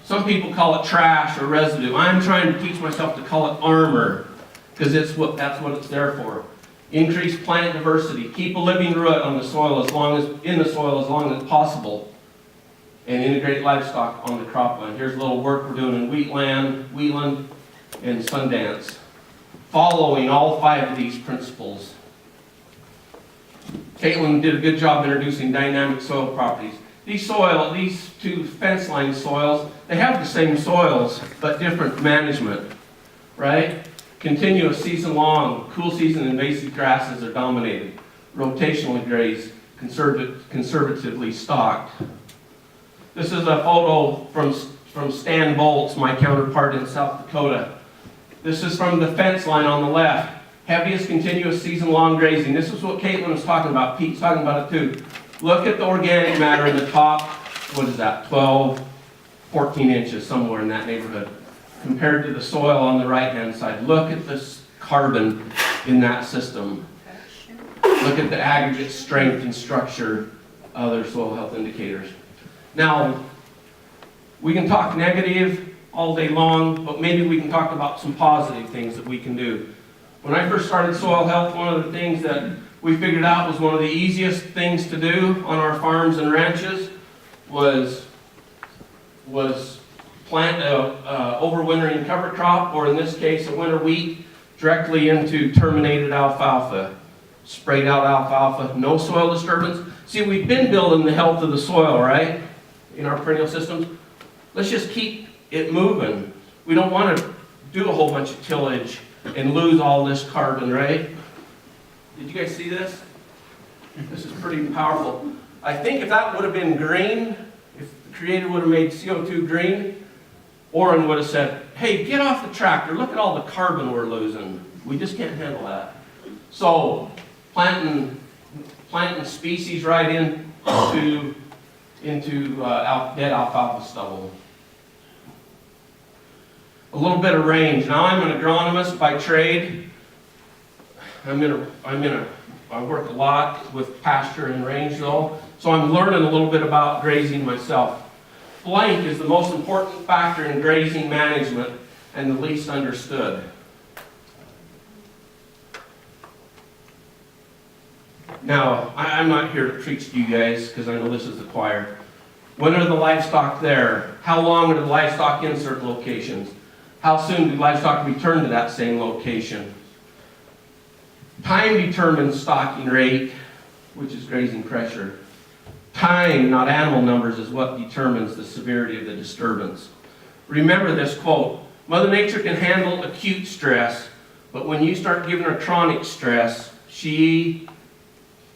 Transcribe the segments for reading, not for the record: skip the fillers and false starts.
Some people call it trash or residue. I'm trying to teach myself to call it armor, because that's what it's there for. Increase plant diversity. Keep a living root on the soil in the soil as long as possible. And integrate livestock on the cropland. Here's a little work we're doing in Wheatland, and Sundance. Following all 5 of these principles. Caitlin did a good job introducing dynamic soil properties. These 2 fence line soils, they have the same soils, but different management, right? Continuous season long, cool season invasive grasses are dominated. Rotationally grazed, conservatively stocked. This is a photo from Stan Boltz, my counterpart in South Dakota. This is from the fence line on the left. Heaviest continuous season-long grazing. This is what Caitlin was talking about. Pete's talking about it too. Look at the organic matter in the top, what is that, 12, 14 inches, somewhere in that neighborhood. Compared to the soil on the right-hand side. Look at this carbon in that system. Look at the aggregate strength and structure of their soil health indicators. Now, we can talk negative all day long, but maybe we can talk about some positive things that we can do. When I first started soil health, one of the things that we figured out was one of the easiest things to do on our farms and ranches was plant a overwintering cover crop, or in this case a winter wheat, directly into terminated alfalfa. Sprayed out alfalfa, no soil disturbance. See, we've been building the health of the soil, right? In our perennial systems. Let's just keep it moving. We don't want to do a whole bunch of tillage and lose all this carbon, right? Did you guys see this? This is pretty powerful. I think if that would have been green, if the Creator would have made CO2 green, Orrin would have said, hey, get off the tractor, look at all the carbon we're losing. We just can't handle that. So, planting species right into dead alfalfa stubble. A little bit of range. Now I'm an agronomist by trade. I work a lot with pasture and range though, so I'm learning a little bit about grazing myself. Blank is the most important factor in grazing management and the least understood. Now, I'm not here to preach to you guys because I know this is the choir. When are the livestock there? How long are the livestock insert locations? How soon do livestock return to that same location? Time determines stocking rate, which is grazing pressure. Time, not animal numbers, is what determines the severity of the disturbance. Remember this quote, Mother Nature can handle acute stress, but when you start giving her chronic stress, she,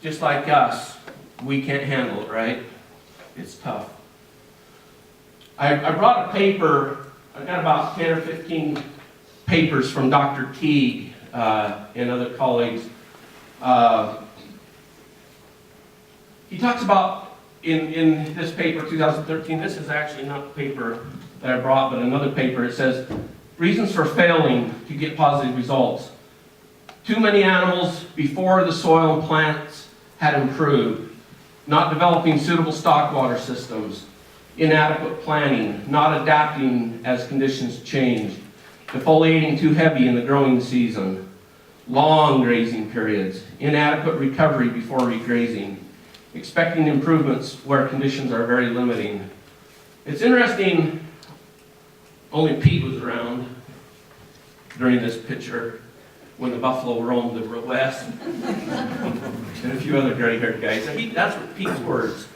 just like us, we can't handle it, right? It's tough. I brought a paper. I got about 10 or 15 papers from Dr. Teague and other colleagues. He talks about, in this paper, 2013, this is actually not the paper that I brought, but another paper. It says, reasons for failing to get positive results. Too many animals before the soil and plants had improved. Not developing suitable stock water systems. Inadequate planning. Not adapting as conditions changed. Defoliating too heavy in the growing season. Long grazing periods. Inadequate recovery before regrazing. Expecting improvements where conditions are very limiting. It's interesting, only Pete was around during this picture when the buffalo roamed the west, and a few other gray-haired guys. That's what Pete's words,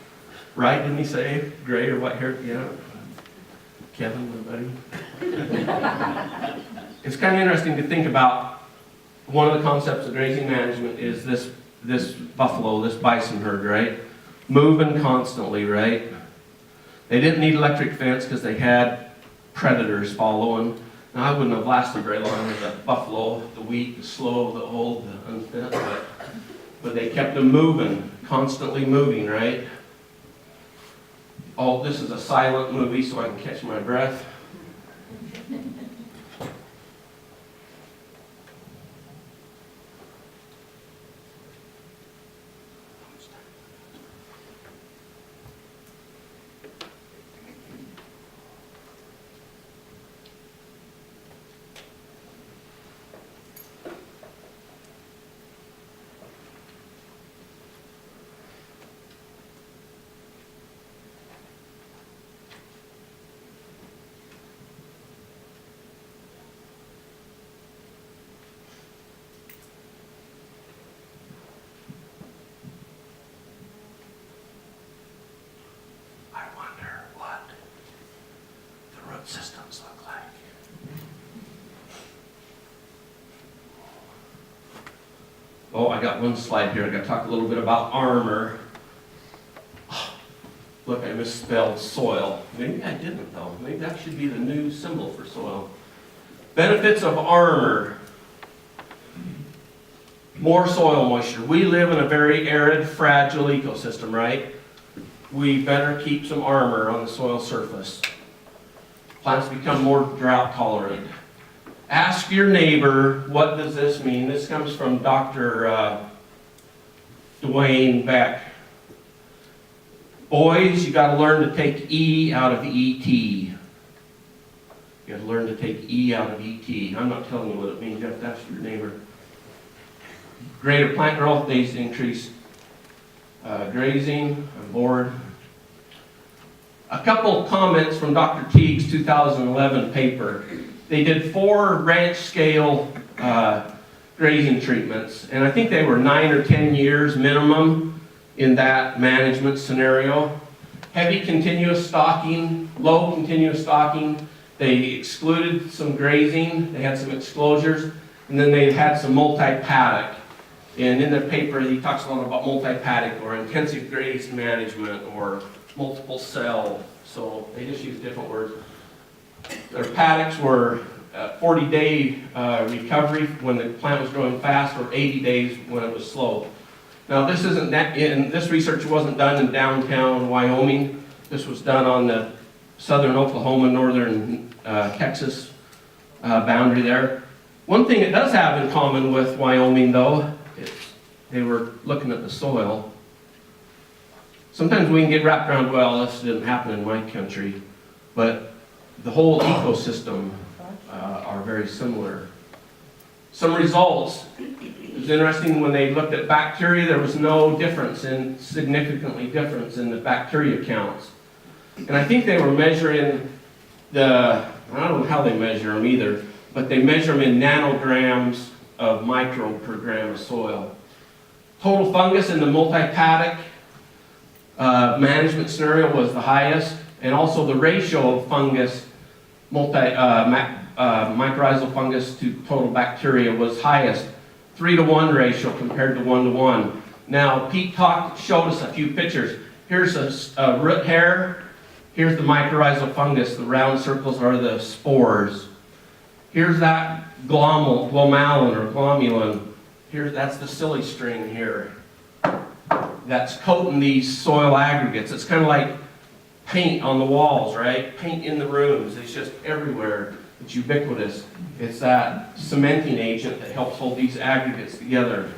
right? Didn't he say gray or white-haired? Yeah. Kevin, my buddy. It's kind of interesting to think about. One of the concepts of grazing management is this buffalo, this bison herd, right? Moving constantly, right? They didn't need electric fence because they had predators following. Now, I wouldn't have lasted very long with the buffalo, the weak, the slow, the old, the unfit, but they kept them moving, constantly moving, right? Oh, this is a silent movie so I can catch my breath. root systems look like. Oh, I got one slide here. I got to talk a little bit about armor. Oh, look, I misspelled soil. Maybe I didn't, though. Maybe that should be the new symbol for soil. Benefits of armor. More soil moisture. We live in a very arid, fragile ecosystem, right? We better keep some armor on the soil surface. Plants become more drought tolerant. Ask your neighbor, what does this mean? This comes from Dr. Dwayne Beck. Boys, you got to learn to take E out of ET. You got to learn to take E out of ET. I'm not telling you what it means. You have to ask your neighbor. Greater plant growth, days increase. Grazing, I'm bored. A couple comments from Dr. Teague's 2011 paper. They did 4 ranch scale grazing treatments, and I think they were 9 or 10 years minimum in that management scenario. Heavy continuous stocking, low continuous stocking. They excluded some grazing, they had some exclosures, and then they had some multi-paddock. And in the paper, he talks a lot about multi-paddock or intensive graze management or multiple cell. So they just use different words. Their paddocks were 40-day recovery when the plant was growing fast, or 80 days when it was slow. Now this isn't that, this research wasn't done in downtown Wyoming. This was done on the southern Oklahoma, northern Texas boundary there. One thing it does have in common with Wyoming, though, is they were looking at the soil. Sometimes we can get wrapped around, well, this didn't happen in my country, but the whole ecosystem are very similar. Some results. It was interesting when they looked at bacteria, there was no significantly difference in the bacteria counts. And I think they were measuring I don't know how they measure them either, but they measure them in nanograms of microbe per gram of soil. Total fungus in the multi-paddock management scenario was the highest, and also the ratio of fungus, mycorrhizal fungus to total bacteria was highest, 3-to-1 ratio compared to 1-to-1. Now, Pete showed us a few pictures. Here's a root hair. Here's the mycorrhizal fungus. The round circles are the spores. Here's that glomalin or glomulin. That's the silly-string here. That's coating these soil aggregates. It's kind of like paint on the walls, right? Paint in the rooms. It's just everywhere. It's ubiquitous. It's that cementing agent that helps hold these aggregates together.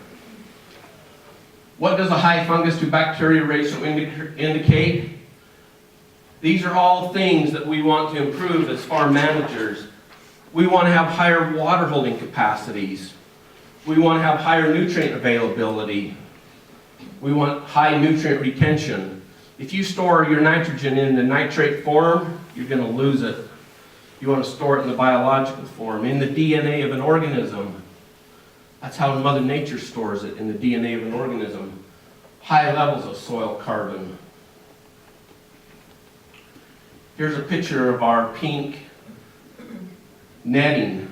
What does a high fungus to bacteria ratio indicate? These are all things that we want to improve as farm managers. We want to have higher water holding capacities. We want to have higher nutrient availability. We want high nutrient retention. If you store your nitrogen in the nitrate form, you're going to lose it. You want to store it in the biological form, in the DNA of an organism. That's how Mother Nature stores it, in the DNA of an organism. High levels of soil carbon. Here's a picture of our pink netting,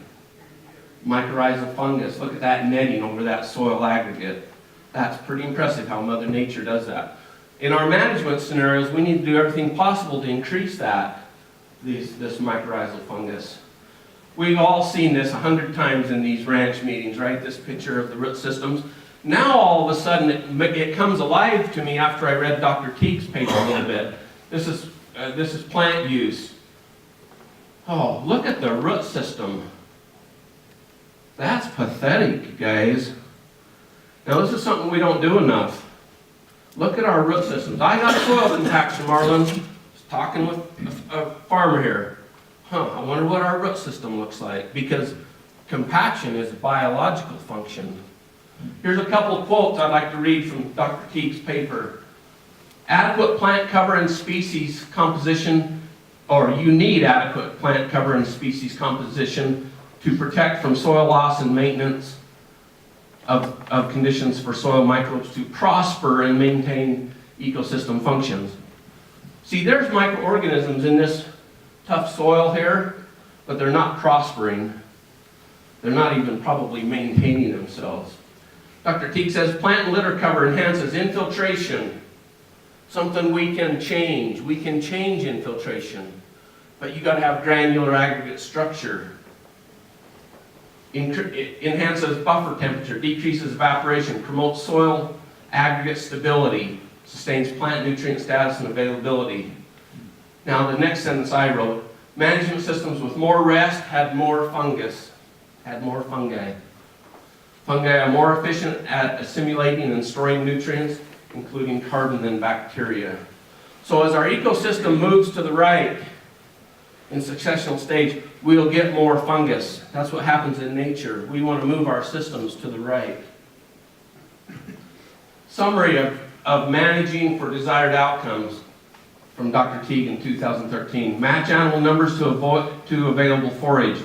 mycorrhizal fungus. Look at that netting over that soil aggregate. That's pretty impressive how Mother Nature does that. In our management scenarios, we need to do everything possible to increase this mycorrhizal fungus. We've all seen this 100 times in these ranch meetings, right? This picture of the root systems. Now all of a sudden it comes alive to me after I read Dr. Teague's paper a little bit. This is plant use. Oh, look at the root system. That's pathetic, guys. Now this is something we don't do enough. Look at our root systems. I got soil compaction, Marlon. I was talking with a farmer here. I wonder what our root system looks like, because compaction is a biological function. Here's a couple of quotes I'd like to read from Dr. Teague's paper. Adequate plant cover and species composition, or you need adequate plant cover and species composition to protect from soil loss and maintenance of conditions for soil microbes to prosper and maintain ecosystem functions. See, there's microorganisms in this tough soil here, but they're not prospering. They're not even probably maintaining themselves. Dr. Teague says plant and litter cover enhances infiltration, something we can change. We can change infiltration, but you got to have granular aggregate structure. It enhances buffer temperature, decreases evaporation, promotes soil aggregate stability, sustains plant nutrient status and availability. Now the next sentence I wrote, management systems with more rest had more fungus, had more fungi. Fungi are more efficient at assimilating and storing nutrients, including carbon, than bacteria. So as our ecosystem moves to the right in successional stage, we'll get more fungus. That's what happens in nature. We want to move our systems to the right. Summary of managing for desired outcomes from Dr. Teague in 2013. Match animal numbers to available forage.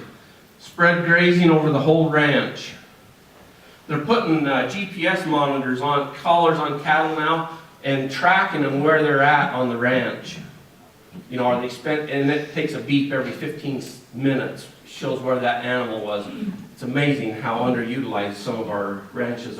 Spread grazing over the whole ranch. They're putting GPS monitors on, collars on cattle now, and tracking them where they're at on the ranch. You know, are they spent, and it takes a beep every 15 minutes, shows where that animal was. It's amazing how underutilized some of our ranches